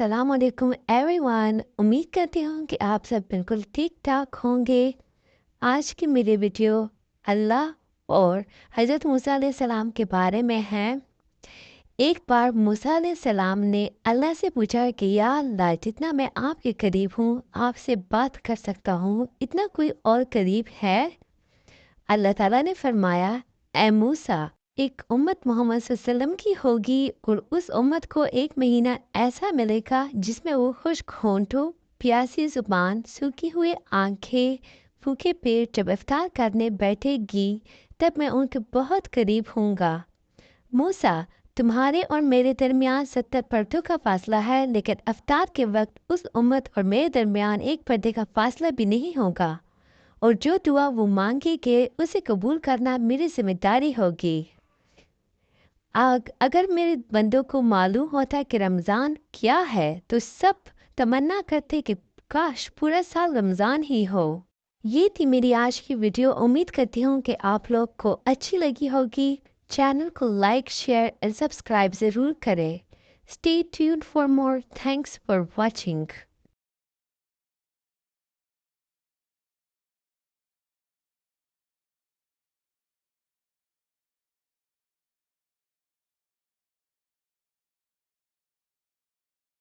अस्सलाम वालेकुम एवरीवन। उम्मीद करती हूँ कि आप सब बिल्कुल ठीक ठाक होंगे। आज की मेरी वीडियो अल्लाह और हज़रत मूसा अलैहिस्सलाम के बारे में है। एक बार मूसा अलैहिस्सलाम ने अल्लाह से पूछा कि या अल्लाह, जितना मैं आपके करीब हूँ, आपसे बात कर सकता हूँ, इतना कोई और करीब है? अल्लाह ताला ने फरमाया, ए मूसा, एक उम्मत मोहम्मद सल्लल्लाहु अलैहि वसल्लम की होगी और उस उम्मत को एक महीना ऐसा मिलेगा जिसमें वो खुश्क होंठों, प्यासी ज़ुबान, सूखी हुई आंखें, भूखे पेट जब इफ्तार करने बैठेगी, तब मैं उनके बहुत करीब हूँगा। मूसा, तुम्हारे और मेरे दरमियान 70 पर्दों का फासला है, लेकिन इफ्तार के वक्त उस उम्मत और मेरे दरमियान एक पर्दे का फासला भी नहीं होगा, और जो दुआ वो मांगेंगे उसे कबूल करना मेरी जिम्मेदारी होगी। अगर मेरे बंदों को मालूम होता कि रमज़ान क्या है तो सब तमन्ना करते कि काश पूरा साल रमज़ान ही हो। ये थी मेरी आज की वीडियो। उम्मीद करती हूँ कि आप लोग को अच्छी लगी होगी। चैनल को लाइक, शेयर और सब्सक्राइब ज़रूर करें। Stay tuned for more. Thanks for watching.